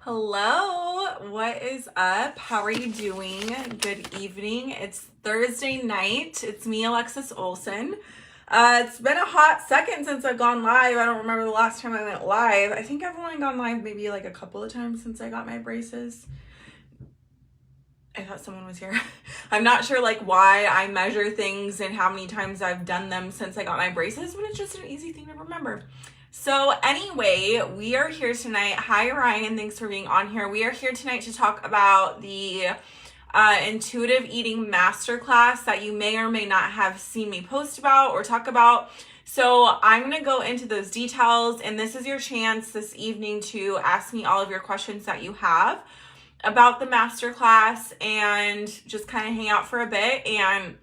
Hello, what is up? How are you doing? Good evening. It's Thursday night. It's me, Alexis Olson. It's been a hot second since I've gone live. I don't remember the last time I went live. I think I've only gone live maybe like a couple of times since I got my braces. I thought someone was here. I'm not sure like why I measure things and how many times I've done them since I got my braces, but it's just an easy thing to remember. So anyway, we are here tonight. Hi, Ryan. Thanks for being on here. We are here tonight to talk about the intuitive eating masterclass that you may or may not have seen me post about or talk about. So I'm going to go into those details, and this is your chance this evening to ask me all of your questions that you have about the masterclass and just kind of hang out for a bit and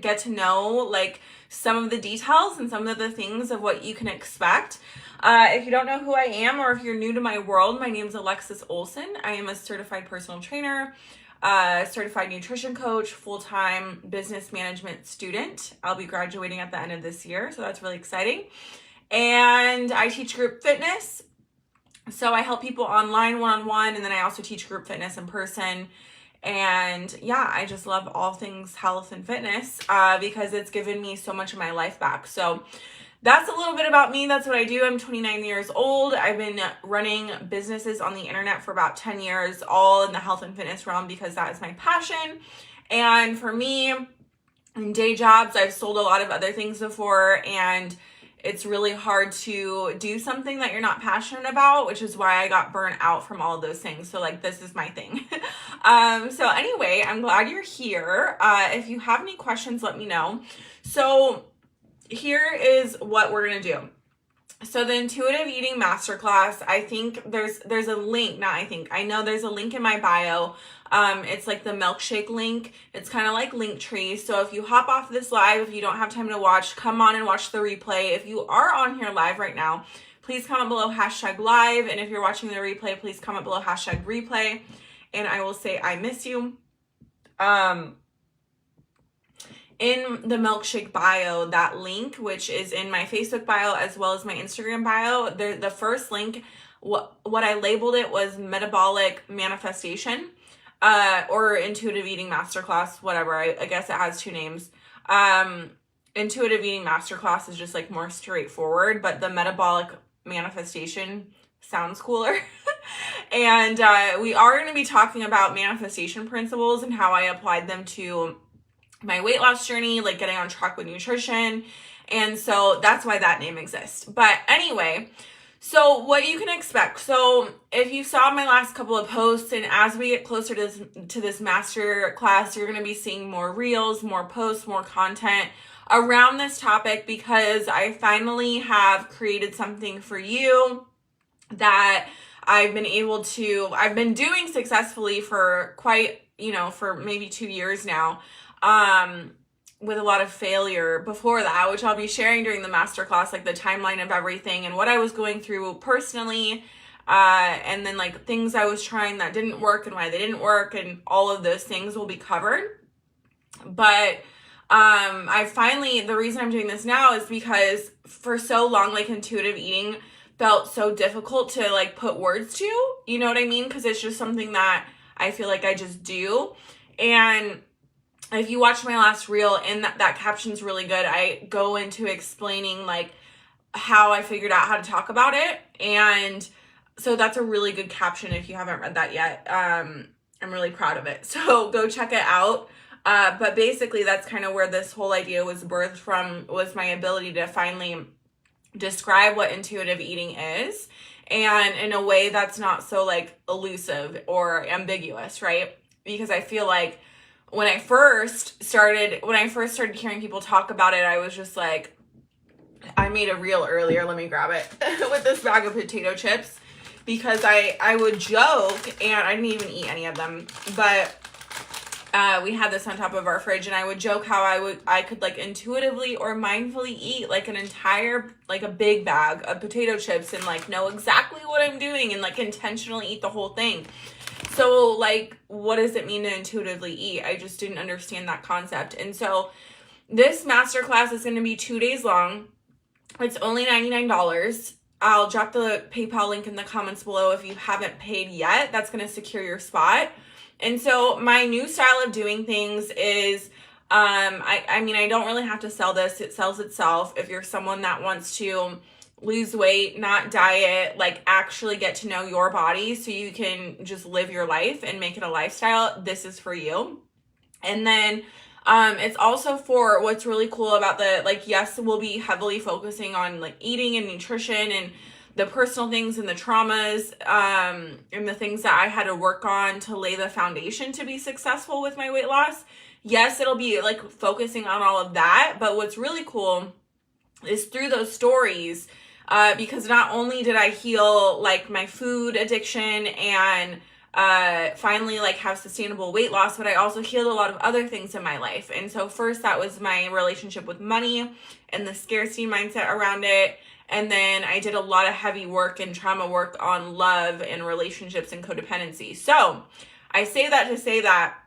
get to know like some of the details and some of the things of what you can expect. If you don't know who I am, or if you're new to my world, my name is Alexis Olson. I am a certified personal trainer, certified nutrition coach, full-time business management student. I'll be graduating at the end of this year, so that's really exciting. And I teach group fitness. So I help people online one-on-one, and then I also teach group fitness in person. And yeah, I just love all things health and fitness because it's given me so much of my life back. So that's a little bit about me. That's what I do. I'm 29 years old. I've been running businesses on the internet for about 10 years, all in the health and fitness realm because that is my passion. And for me, in day jobs, I've sold a lot of other things before, and it's really hard to do something that you're not passionate about, which is why I got burnt out from all of those things. So like, this is my thing. So anyway, I'm glad you're here. If you have any questions, let me know. So here is what we're going to do. So the intuitive eating masterclass, I think there's a link. I know there's a link in my bio. It's like the milkshake link. It's kind of like Linktree. So if you hop off this live, if you don't have time to watch, come on and watch the replay. If you are on here live right now, please comment below #live. And if you're watching the replay, please comment below #replay. And I will say, I miss you. In the milkshake bio, that link, which is in my Facebook bio as well as my Instagram bio, the first link, what I labeled it was metabolic manifestation, or intuitive eating masterclass, whatever. I guess it has two names. Intuitive eating masterclass is just like more straightforward, but the metabolic manifestation sounds cooler. And we are going to be talking about manifestation principles and how I applied them to my weight loss journey, like getting on track with nutrition. And so that's why that name exists. But anyway, so what you can expect. So if you saw my last couple of posts, and as we get closer to this master class, you're going to be seeing more reels, more posts, more content around this topic, because I finally have created something for you that I've been doing successfully for for maybe 2 years now. With a lot of failure before that, which I'll be sharing during the masterclass, like the timeline of everything and what I was going through personally, and then like things I was trying that didn't work and why they didn't work, and all of those things will be covered. But the reason I'm doing this now is because for so long, like intuitive eating felt so difficult to like put words to, you know what I mean? Because it's just something that I feel like I just do. And if you watch my last reel, and that caption's really good, I go into explaining like how I figured out how to talk about it. And so that's a really good caption if you haven't read that yet. I'm really proud of it. So go check it out. But basically that's kind of where this whole idea was birthed from, was my ability to finally describe what intuitive eating is, and in a way that's not so like elusive or ambiguous, right? Because I feel like when I first started hearing people talk about it, I was just like, I made a reel earlier, let me grab it, with this bag of potato chips, because I would joke, and I didn't even eat any of them, but we had this on top of our fridge, and I would joke how I could like intuitively or mindfully eat like an entire, like a big bag of potato chips and like know exactly what I'm doing and like intentionally eat the whole thing. So like, what does it mean to intuitively eat? I just didn't understand that concept. And so this masterclass is going to be 2 days long. It's only $99. I'll drop the PayPal link in the comments below if you haven't paid yet. That's going to secure your spot. And so my new style of doing things is, I mean, I don't really have to sell this. It sells itself. If you're someone that wants to lose weight, not diet, like actually get to know your body so you can just live your life and make it a lifestyle, this is for you. And then it's also for what's really cool about the, like, yes, we'll be heavily focusing on like eating and nutrition and the personal things and the traumas, and the things that I had to work on to lay the foundation to be successful with my weight loss. Yes, it'll be like focusing on all of that. But what's really cool is through those stories, because not only did I heal like my food addiction and finally like have sustainable weight loss, but I also healed a lot of other things in my life. And so first that was my relationship with money and the scarcity mindset around it. And then I did a lot of heavy work and trauma work on love and relationships and codependency. So I say that to say that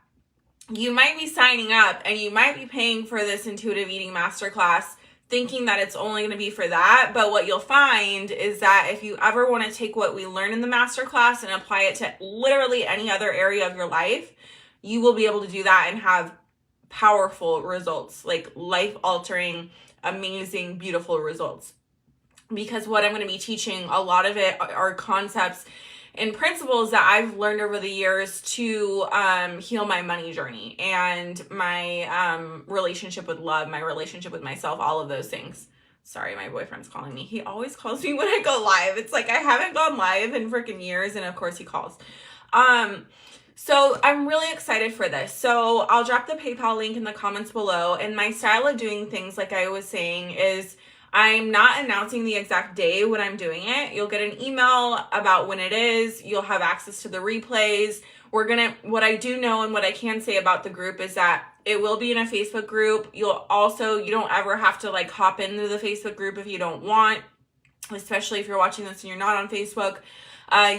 you might be signing up and you might be paying for this intuitive eating masterclass thinking that it's only going to be for that. But what you'll find is that if you ever want to take what we learn in the masterclass and apply it to literally any other area of your life, you will be able to do that and have powerful results, like life-altering, amazing, beautiful results. Because what I'm going to be teaching, a lot of it are concepts and principles that I've learned over the years to heal my money journey and my relationship with love, my relationship with myself, all of those things. Sorry, my boyfriend's calling me. He always calls me when I go live. It's like I haven't gone live in freaking years, and of course he calls. So I'm really excited for this. So I'll drop the PayPal link in the comments below. And my style of doing things, like I was saying, is I'm not announcing the exact day when I'm doing it. You'll get an email about when it is. You'll have access to the replays. What I do know and what I can say about the group is that it will be in a Facebook group. You don't ever have to like hop into the Facebook group if you don't want, especially if you're watching this and you're not on Facebook.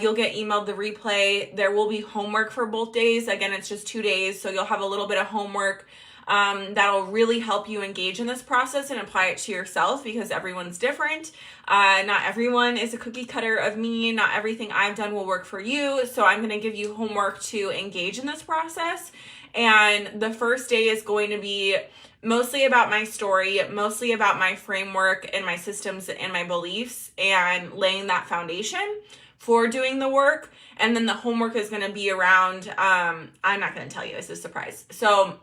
You'll get emailed the replay. There will be homework for both days. Again, it's just 2 days, so you'll have a little bit of homework that'll really help you engage in this process and apply it to yourself, because everyone's different. Not everyone is a cookie cutter of me. Not everything I've done will work for you. So I'm going to give you homework to engage in this process. And the first day is going to be mostly about my story, mostly about my framework and my systems and my beliefs, and laying that foundation for doing the work. And then the homework is going to be around, I'm not going to tell you, it's a surprise. So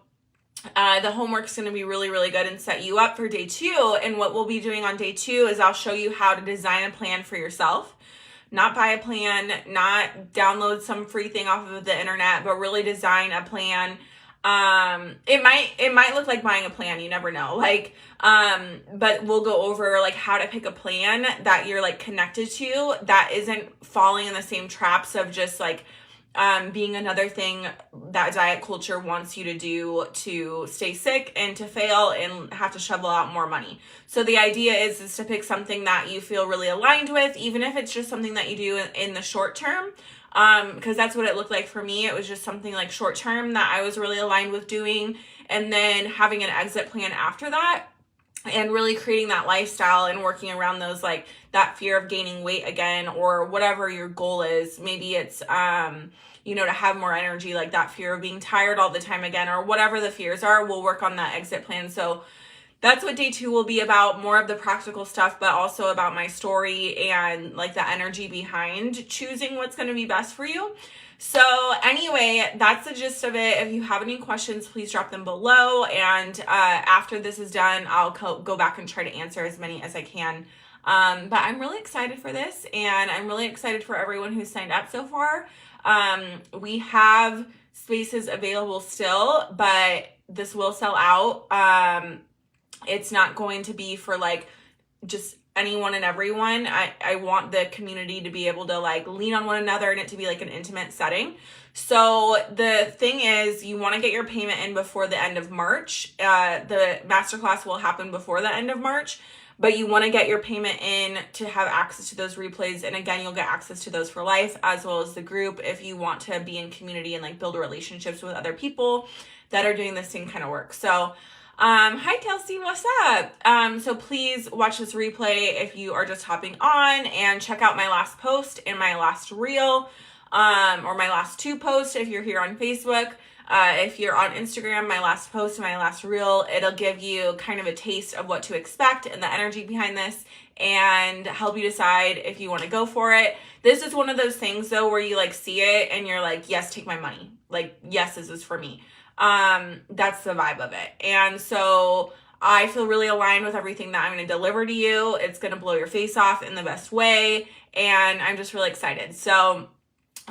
the homework is going to be really, really good and set you up for day 2. And what we'll be doing on day 2 is I'll show you how to design a plan for yourself. Not buy a plan, not download some free thing off of the internet, but really design a plan. It might look like buying a plan, you never know. But we'll go over like how to pick a plan that you're like connected to, that isn't falling in the same traps of just like being another thing that diet culture wants you to do to stay sick and to fail and have to shovel out more money. So the idea is to pick something that you feel really aligned with, even if it's just something that you do in the short term. Because that's what it looked like for me. It was just something like short term that I was really aligned with doing, and then having an exit plan after that, and really creating that lifestyle and working around those, like that fear of gaining weight again, or whatever your goal is. Maybe it's, to have more energy, like that fear of being tired all the time again, or whatever the fears are. We'll work on that exit plan. So that's what day 2 will be about, more of the practical stuff, but also about my story and like the energy behind choosing what's going to be best for you. So anyway, that's the gist of it. If you have any questions, please drop them below. And after this is done, I'll go back and try to answer as many as I can. But I'm really excited for this, and I'm really excited for everyone who's signed up so far. We have spaces available still, but this will sell out. It's not going to be for like just anyone and everyone. I want the community to be able to like lean on one another and it to be like an intimate setting. So the thing is, you want to get your payment in before the end of March. The masterclass will happen before the end of March, but you want to get your payment in to have access to those replays. And again, you'll get access to those for life, as well as the group if you want to be in community and like build relationships with other people that are doing the same kind of work. So Hi Kelsey, what's up? So please watch this replay if you are just hopping on, and check out my last post and my last reel, or my last two posts if you're here on Facebook. If you're on Instagram, my last post and my last reel, it'll give you kind of a taste of what to expect and the energy behind this, and help you decide if you want to go for it. This is one of those things though where you like see it and you're like, yes, take my money. Like, yes, this is for me. That's the vibe of it. And so I feel really aligned with everything that I'm going to deliver to you. It's going to blow your face off in the best way. And I'm just really excited. So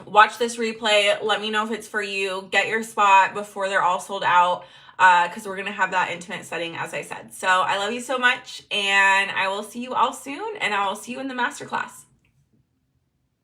watch this replay. Let me know if it's for you. Get your spot before they're all sold out, because we're going to have that intimate setting, as I said. So I love you so much, and I will see you all soon, and I will see you in the masterclass.